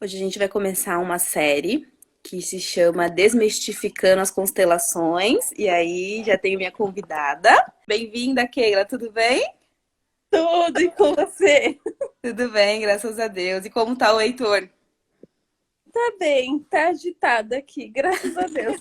Hoje a gente vai começar uma série que se chama Desmistificando as Constelações. E aí já tenho minha convidada. Bem-vinda, Keila, tudo bem? Tudo e com você? Tudo bem, graças a Deus. E como tá o Heitor? Tá bem, tá agitada aqui, graças a Deus.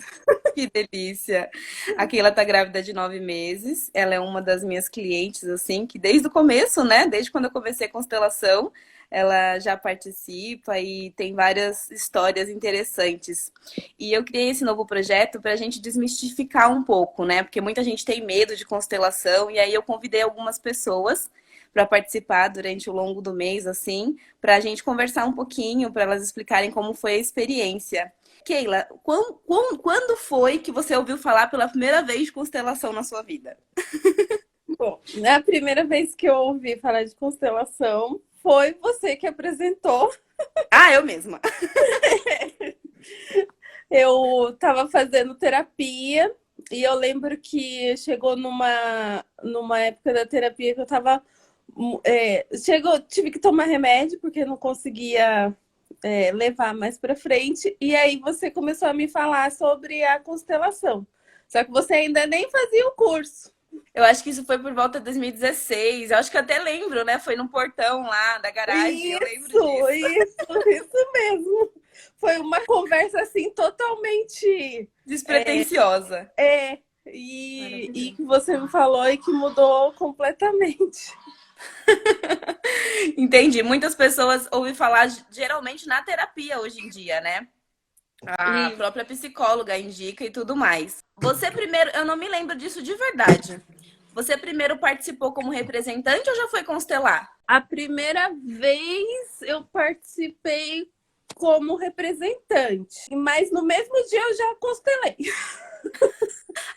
Que delícia! A Keila tá grávida de 9 meses. Ela é uma das minhas clientes, assim, que desde o começo, né? Desde quando eu comecei a constelação, ela já participa e tem várias histórias interessantes. E eu criei esse novo projeto para a gente desmistificar um pouco, né? Porque muita gente tem medo de constelação, e aí eu convidei algumas pessoas para participar durante o longo do mês, assim, para a gente conversar um pouquinho, para elas explicarem como foi a experiência. Keila, quando foi que você ouviu falar pela primeira vez de constelação na sua vida? Bom, a primeira vez que eu ouvi falar de constelação foi você que apresentou. Ah, eu mesma. Eu tava fazendo terapia e eu lembro que chegou numa época da terapia que eu tava. Tive que tomar remédio porque não conseguia levar mais para frente. E aí você começou a me falar sobre a constelação. Só que você ainda nem fazia o curso. Eu acho que isso foi por volta de 2016. Eu acho que eu até lembro, né? Foi no portão lá da garagem. Eu lembro Isso, disso. isso mesmo. Foi uma conversa assim totalmente Despretensiosa. é, e Maravilhoso. que você me falou e que mudou completamente. Entendi. Muitas pessoas ouvem falar geralmente na terapia hoje em dia, né? A E própria psicóloga indica e tudo mais. Você primeiro, eu não me lembro disso de verdade. Você primeiro participou como representante ou já foi constelar? a primeira vez eu participei como representante, mas no mesmo dia eu já constelei.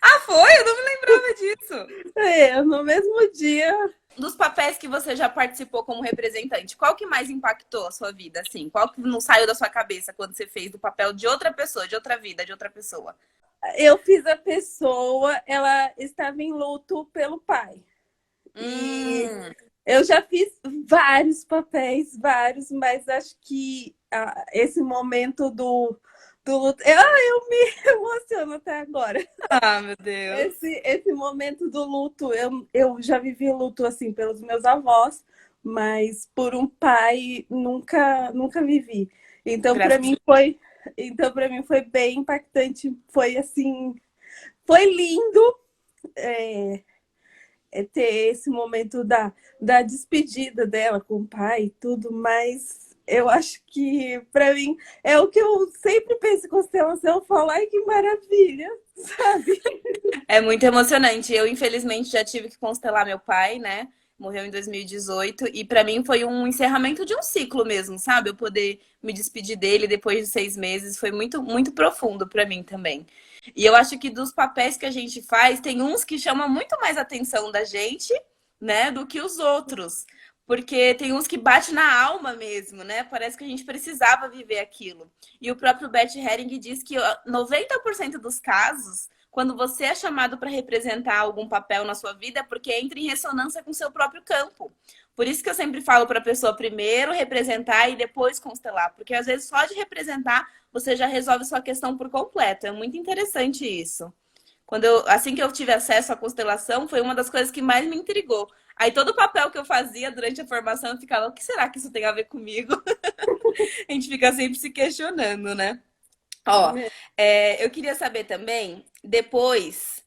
Ah, foi? Eu não me lembrava disso. No mesmo dia. Dos papéis que você já participou como representante, qual que mais impactou a sua vida, assim? Qual que não saiu da sua cabeça quando você fez do papel de outra pessoa, de outra vida, de outra pessoa? Eu fiz a pessoa, ela estava em luto pelo pai. E Hum, eu já fiz vários papéis, vários, mas acho que esse momento do luto. Eu me emociono até agora. ah, meu Deus. Esse momento do luto, eu já vivi luto assim pelos meus avós, mas por um pai nunca vivi. Então, para Graças mim foi. Então, para mim foi bem impactante. Foi assim, foi lindo é, ter esse momento da despedida dela com o pai e tudo, mas eu acho que para mim é o que eu sempre penso em constelação, eu falo, ai que maravilha, sabe? É muito emocionante. Eu, infelizmente, já tive que constelar meu pai, né? Morreu em 2018 e para mim foi um encerramento de um ciclo mesmo, sabe? Eu poder me despedir dele depois de 6 meses foi muito, muito profundo para mim também. E eu acho que dos papéis que a gente faz, tem uns que chamam muito mais atenção da gente, né, do que os outros. Porque tem uns que bate na alma mesmo, né? Parece que a gente precisava viver aquilo. E o próprio Beth Hering diz que 90% dos casos quando você é chamado para representar algum papel na sua vida, é porque entra em ressonância com o seu próprio campo. Por isso que eu sempre falo para a pessoa primeiro representar e depois constelar, porque às vezes só de representar você já resolve sua questão por completo. É muito interessante isso. Assim que eu tive acesso à constelação, foi uma das coisas que mais me intrigou. Aí todo o papel que eu fazia durante a formação, eu ficava, o que será que isso tem a ver comigo? A gente fica sempre se questionando, né? Ó, eu queria saber também, depois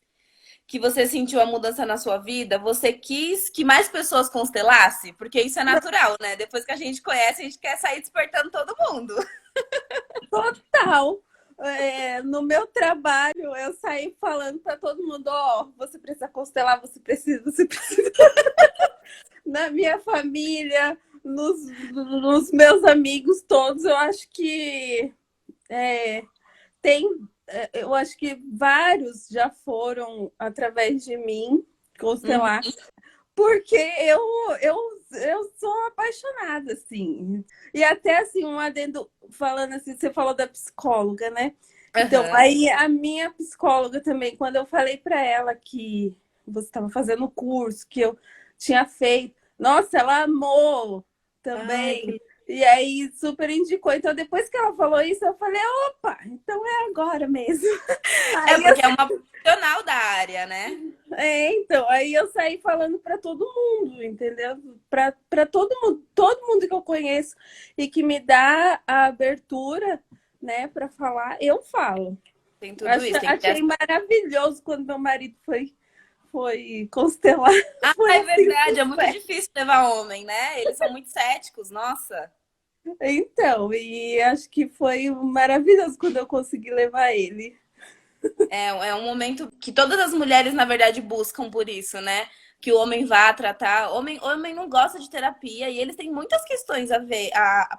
que você sentiu a mudança na sua vida, você quis que mais pessoas constelassem? Porque isso é natural, né? Depois que a gente conhece, a gente quer sair despertando todo mundo. Total. No meu trabalho, eu saí falando para todo mundo: ó, oh, você precisa constelar, você precisa. Na minha família, nos meus amigos todos, eu acho que é, tem. Eu acho que vários já foram através de mim Uhum. constelar, porque eu sou apaixonada, assim. E até assim, um adendo falando assim, você falou da psicóloga, né? Então, Aham. aí a minha psicóloga também, quando eu falei para ela que você estava fazendo o curso, que eu tinha feito, nossa, ela amou Ai, também. E aí super indicou. Então, depois que ela falou isso, eu falei, opa, então é agora mesmo. É, Aí eu, porque é uma profissional da área, né? então, aí eu saí falando para todo mundo, entendeu? Para todo mundo que eu conheço e que me dá a abertura, né, para falar, eu falo. Tem tudo isso, tem que ter Achei maravilhoso quando meu marido foi constelar. Ah, Foi é assim, verdade, é muito sucesso. difícil levar homem, né? Eles são muito céticos, nossa. Então, e acho que foi maravilhoso quando eu consegui levar ele. É um momento que todas as mulheres, na verdade, buscam por isso, né? Que o homem vá tratar. Homem não gosta de terapia e eles têm muitas questões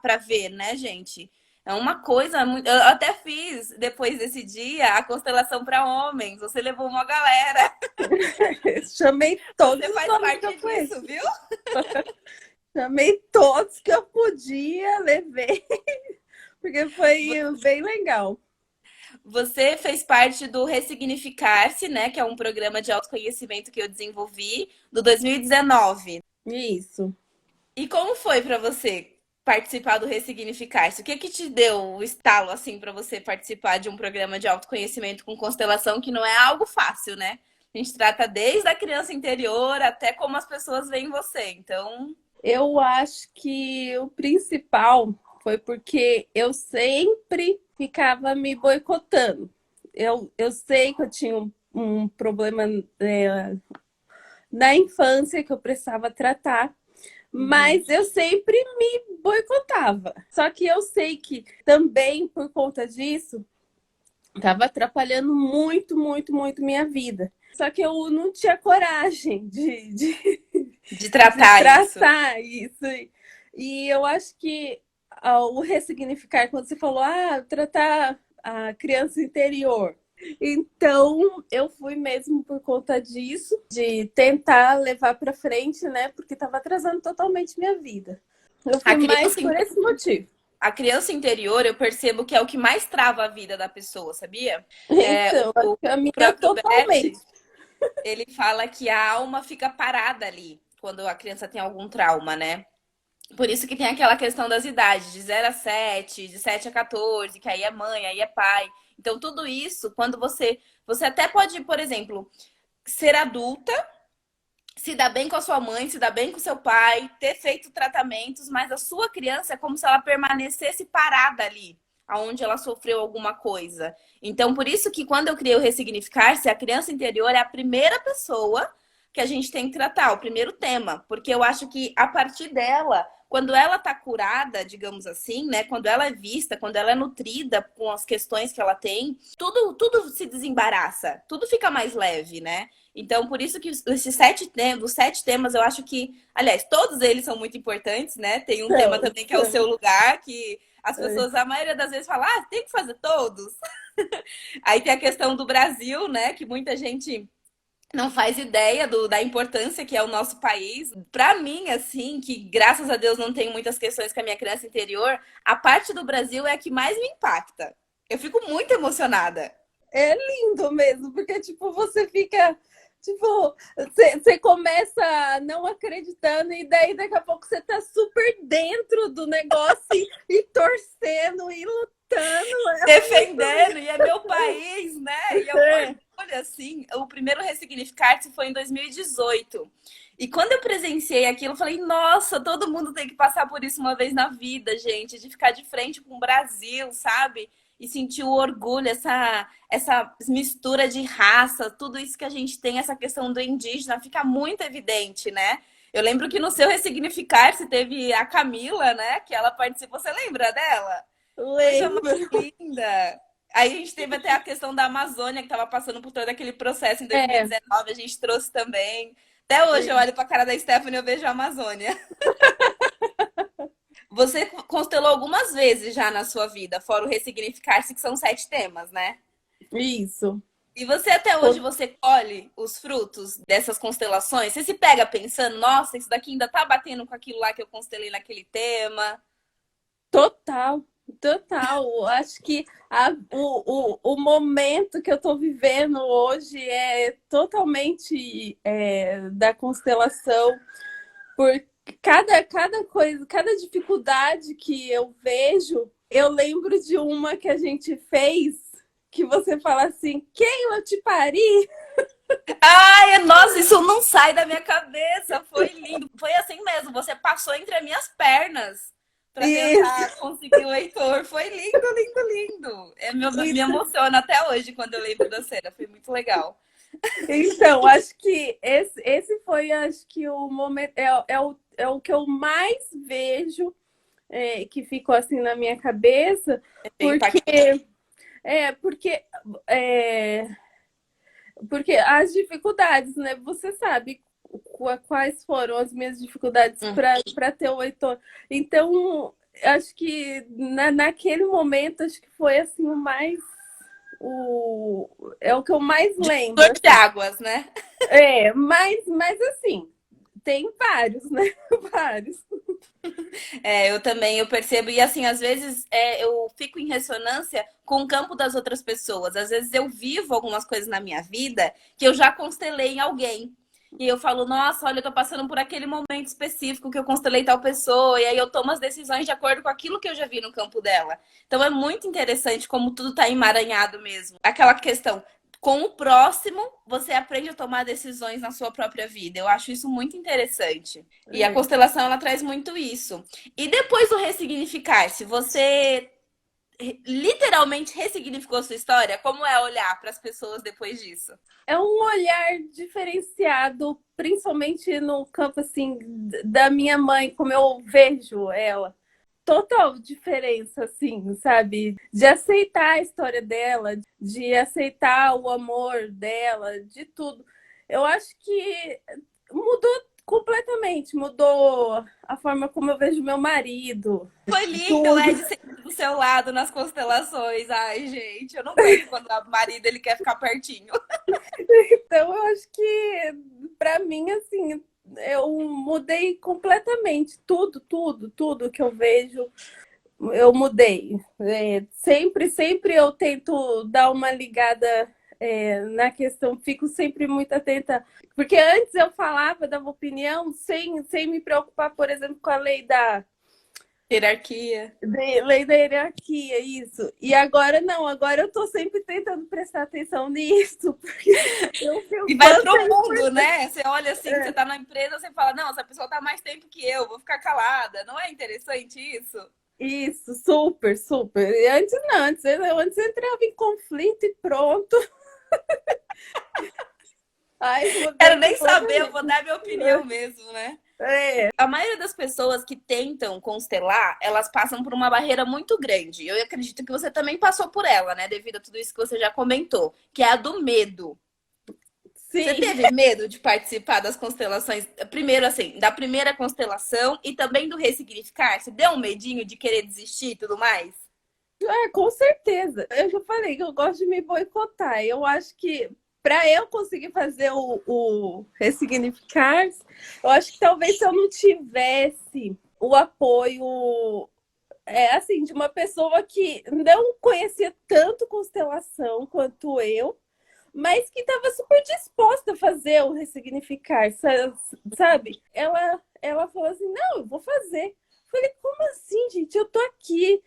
para ver, né, gente? É uma coisa muito. Eu até fiz, depois desse dia, a constelação para homens. Você levou uma galera. Chamei todos Você os faz homens que eu parte disso, conheço. viu? Chamei todos que eu podia, levei, porque foi bem legal. Você fez parte do Ressignificar-se, né? Que é um programa de autoconhecimento que eu desenvolvi do 2019. Isso. E como foi para você participar do Ressignificar-se? O que que te deu o estalo assim para você participar de um programa de autoconhecimento com constelação que não é algo fácil, né? A gente trata desde a criança interior até como as pessoas veem você. Então, Eu acho que o principal foi porque eu sempre ficava me boicotando. Eu sei que eu tinha um problema na infância que eu precisava tratar, uhum. mas eu sempre me boicotava. Só que eu sei que também por conta disso estava atrapalhando muito, muito, muito minha vida. Só que eu não tinha coragem De de tratar isso. tratar isso. E eu acho que o ressignificar, quando você falou, tratar a criança interior. Então, eu fui mesmo por conta disso, de tentar levar para frente, né? Porque estava atrasando totalmente minha vida. Eu A fui mais criança, por esse motivo. a criança interior, eu percebo que é o que mais trava a vida da pessoa, sabia? É, Então, o a minha próprio Bert, totalmente. ele fala que a alma fica parada ali quando a criança tem algum trauma, né? Por isso que tem aquela questão das idades, de 0 a 7, de 7 a 14, que aí é mãe, aí é pai. Então, tudo isso, quando você até pode, por exemplo, ser adulta, se dar bem com a sua mãe, se dar bem com o seu pai, ter feito tratamentos, mas a sua criança é como se ela permanecesse parada ali, aonde ela sofreu alguma coisa. Então, por isso que quando eu criei o Ressignificar-se, a criança interior é a primeira pessoa que a gente tem que tratar, o primeiro tema, porque eu acho que a partir dela, quando ela tá curada, digamos assim, né, quando ela é vista, quando ela é nutrida com as questões que ela tem, tudo se desembaraça, tudo fica mais leve, né? Então, por isso que esses os 7 temas, eu acho que, aliás, todos eles são muito importantes, né? Tem um tema Então, também que é o seu lugar, que as é, pessoas, a maioria das vezes, falam, tem que fazer todos. Aí tem a questão do Brasil, né? Que muita gente não faz ideia da importância que é o nosso país. Para mim, assim, que graças a Deus não tenho muitas questões com a minha criança interior, a parte do Brasil é a que mais me impacta. Eu fico muito emocionada. é lindo mesmo, porque tipo, você fica. Tipo, você começa não acreditando, e daí daqui a pouco você tá super dentro do negócio e torcendo e lutando. É muito. Defendendo, e é meu país, né? E é um É. orgulho, assim. O primeiro Ressignificar-se foi em 2018. E quando eu presenciei aquilo, eu falei, nossa, todo mundo tem que passar por isso uma vez na vida, gente, de ficar de frente com o Brasil, sabe? E sentir o orgulho, essa mistura de raça, tudo isso que a gente tem, essa questão do indígena, fica muito evidente, né? Eu lembro que no seu Ressignificar-se teve a Camila, né? Que ela participou. Você lembra dela? Coisa mais Lembro. linda. Aí a gente teve até a questão da Amazônia, que estava passando por todo aquele processo em É. 2019, a gente trouxe também. Até hoje eu olho para a cara da Stephanie e eu vejo a Amazônia. Você constelou algumas vezes já na sua vida, fora o ressignificar-se, que são 7 temas, né? Isso. E você até hoje você colhe os frutos dessas constelações? Você se pega pensando, nossa, isso daqui ainda tá batendo com aquilo lá que eu constelei naquele tema? Total, total. Acho que o momento que eu estou vivendo hoje é totalmente da constelação, cada coisa, cada dificuldade que eu vejo, eu lembro de uma que a gente fez, que você fala assim, Keila, eu te pari. Ai, nossa, isso não sai da minha cabeça. Foi lindo. Foi assim mesmo. Você passou entre as minhas pernas para Isso. tentar conseguir o Heitor. Foi lindo, lindo, lindo. Me emociona até hoje quando eu lembro da cena. Foi muito legal. Então, acho que esse foi, acho que o momento, é o que eu mais vejo, que ficou assim na minha cabeça, É bem porque, impactante. é, porque, é, porque as dificuldades, né? Você sabe quais foram as minhas dificuldades para ter o Heitor. Então, acho que naquele momento, acho que foi assim é o que eu mais lembro. Dor de águas, né? Mas assim, tem vários, né? Vários. É, eu também, eu percebo. E assim, às vezes eu fico em ressonância com o campo das outras pessoas. Às vezes eu vivo algumas coisas na minha vida que eu já constelei em alguém. E eu falo, nossa, olha, eu tô passando por aquele momento específico que eu constelei tal pessoa, e aí eu tomo as decisões de acordo com aquilo que eu já vi no campo dela. Então é muito interessante como tudo tá emaranhado mesmo. Aquela questão, com o próximo, você aprende a tomar decisões na sua própria vida. Eu acho isso muito interessante. E a constelação, ela traz muito isso. E depois do ressignificar, se você literalmente ressignificou sua história, como é olhar para as pessoas depois disso? É um olhar diferenciado, principalmente no campo assim da minha mãe, como eu vejo ela. Total diferença, assim, sabe? De aceitar a história dela, de aceitar o amor dela, de tudo. Eu acho que mudou completamente, mudou a forma como eu vejo meu marido, Foi lindo, tudo. né? De ser do seu lado nas constelações. Ai, gente, eu não aguento quando o marido ele quer ficar pertinho. Então, eu acho que, para mim, assim, eu mudei completamente. Tudo que eu vejo, eu mudei. Sempre eu tento dar uma ligada na questão, fico sempre muito atenta. Porque antes eu falava, dava opinião, sem me preocupar, por exemplo, com a Hierarquia. lei da hierarquia, isso. E agora não, agora eu tô sempre tentando prestar atenção nisso, porque eu E tenho vai quanto pro é mundo, né? Você olha assim, você importante. tá na empresa, você fala, não, essa pessoa tá mais tempo que eu, vou ficar calada. Não é interessante isso? Isso, super, super. E antes não, antes eu entrava em conflito e pronto. Aí Quero mudei nem saber, eu completamente. vou dar minha opinião mesmo, né? É, A maioria das pessoas que tentam constelar, elas passam por uma barreira muito grande. Eu acredito que você também passou por ela, né? Devido a tudo isso que você já comentou, que é a do medo. Você sim, teve medo de participar das constelações? Primeiro, assim, da primeira constelação e também do ressignificar? Você deu um medinho de querer desistir e tudo mais? com certeza. Eu já falei que eu gosto de me boicotar. Eu acho que para eu conseguir fazer o ressignificar, eu acho que talvez se eu não tivesse o apoio assim, de uma pessoa que não conhecia tanto constelação quanto eu, mas que estava super disposta a fazer o ressignificar, sabe? Ela falou assim: não, eu vou fazer. Eu falei, como assim, gente? Eu tô aqui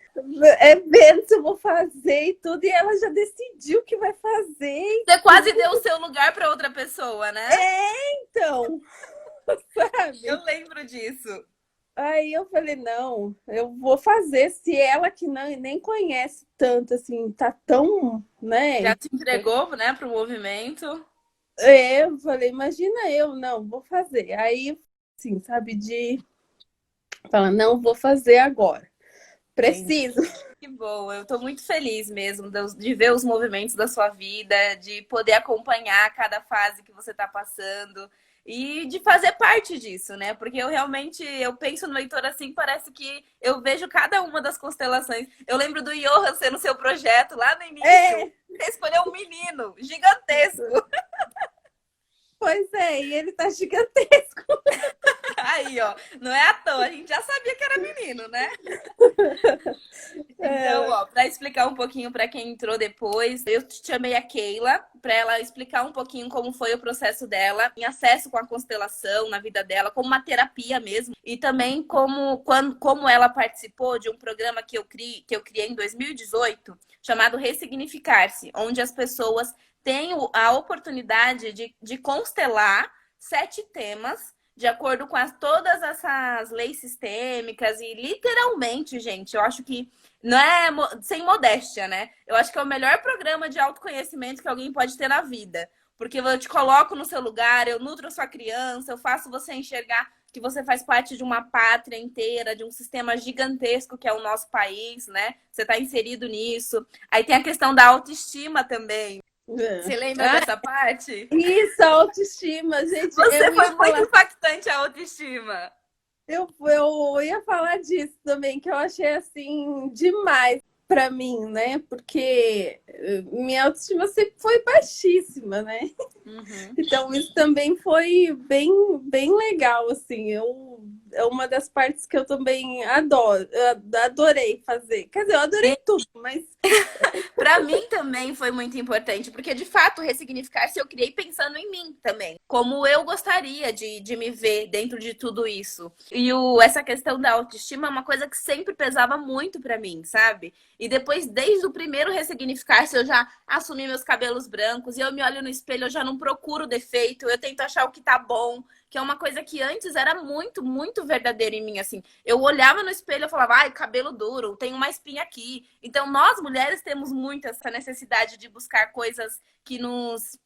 vendo se eu vou fazer e tudo, e ela já decidiu que vai fazer e Você quase tudo. deu o seu lugar para outra pessoa, né? Então, Eu sabe? lembro disso. Aí eu falei, não, eu vou fazer. Se ela que não, nem conhece tanto, assim, tá tão, Já né? se entregou, né, pro movimento. Eu falei, imagina eu, não, vou fazer. Aí, assim, sabe, de falar, não, vou fazer agora. Entendi. Preciso. Que bom, eu tô muito feliz mesmo de ver os movimentos da sua vida, de poder acompanhar cada fase que você tá passando e de fazer parte disso, né? Porque eu realmente, eu penso no Heitor assim, parece que eu vejo cada uma das constelações. Eu lembro do Johan sendo seu projeto lá no início. É, Você escolheu um menino gigantesco. Pois é, e ele tá gigantesco. Aí, ó, não é à toa, a gente já sabia que era menino, né? Então, É. ó, para explicar um pouquinho para quem entrou depois, eu chamei a Keila para ela explicar um pouquinho como foi o processo dela, em acesso com a constelação na vida dela, como uma terapia mesmo, e também como ela participou de um programa que eu criei em 2018, chamado Ressignificar-se, onde as pessoas têm a oportunidade de constelar 7 temas de acordo com todas essas leis sistêmicas e literalmente, gente, eu acho que não é sem modéstia, né? Eu acho que é o melhor programa de autoconhecimento que alguém pode ter na vida. Porque eu te coloco no seu lugar, eu nutro a sua criança, eu faço você enxergar que você faz parte de uma pátria inteira, de um sistema gigantesco que é o nosso país, né? Você está inserido nisso. Aí tem a questão da autoestima também. Você lembra dessa parte? Isso, a autoestima, gente. Você foi muito impactante a autoestima. Eu ia falar disso também, que eu achei assim demais para mim, né? Porque minha autoestima sempre foi baixíssima, né? Uhum. Então isso também foi bem legal, assim. É uma das partes que eu também adorei fazer. Quer dizer, eu adorei tudo, mas para mim também foi muito importante, porque de fato ressignificar-se eu criei pensando em mim também, como eu gostaria de me ver dentro de tudo isso. E essa questão da autoestima é uma coisa que sempre pesava muito para mim, sabe? E depois, desde o primeiro ressignificar-se, eu já assumi meus cabelos brancos e eu me olho no espelho, eu já não procuro defeito, eu tento achar o que tá bom, que é uma coisa que antes era muito, muito verdadeira em mim, assim. Eu olhava no espelho e falava, ai, cabelo duro, tem uma espinha aqui. Então, nós mulheres temos muito essa necessidade de buscar coisas que nos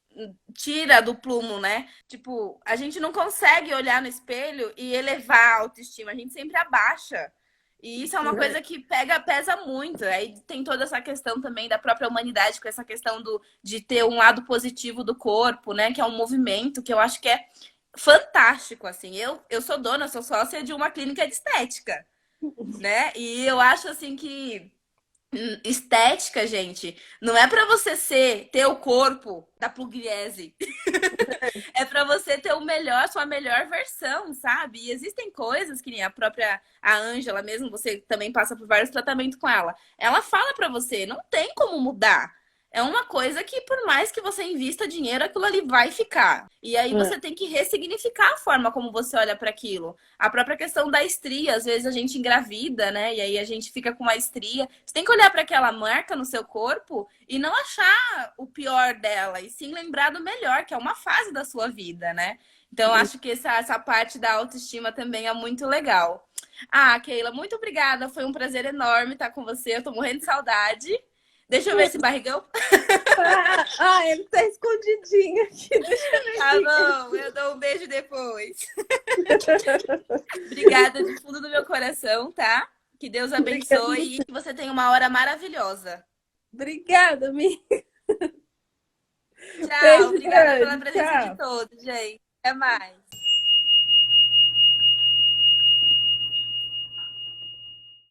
tira do plumo, né? Tipo, a gente não consegue olhar no espelho e elevar a autoestima, a gente sempre abaixa. E isso é uma coisa que pesa muito. Aí tem toda essa questão também da própria humanidade, com essa questão de ter um lado positivo do corpo, né? Que é um movimento que eu acho que é fantástico, assim. Eu sou dona, eu sou sócia de uma clínica de estética, né? E eu acho, assim, que estética, gente, não é para você ter o corpo da Pugliese. É para você ter sua melhor versão, sabe? E existem coisas que nem a Ângela mesmo, você também passa por vários tratamentos com ela. Ela fala para você, não tem como mudar. É uma coisa que, por mais que você invista dinheiro, aquilo ali vai ficar. E aí você tem que ressignificar a forma como você olha para aquilo. A própria questão da estria, às vezes a gente engravida, né? E aí a gente fica com uma estria. Você tem que olhar para aquela marca no seu corpo e não achar o pior dela, e sim lembrar do melhor, que é uma fase da sua vida, né? Então, eu acho que essa parte da autoestima também é muito legal. Ah, Keila, muito obrigada. Foi um prazer enorme estar com você. Eu tô morrendo de saudade. Deixa eu ver esse barrigão. Ele tá escondidinho aqui. Deixa eu ver. Tá bom, eu dou um beijo depois. Obrigada de fundo do meu coração, tá? Que Deus abençoe e que você tenha uma hora maravilhosa. Obrigada, amiga. Tchau, Beijo obrigada grande. pela presença Tchau. de todos, gente. Até mais.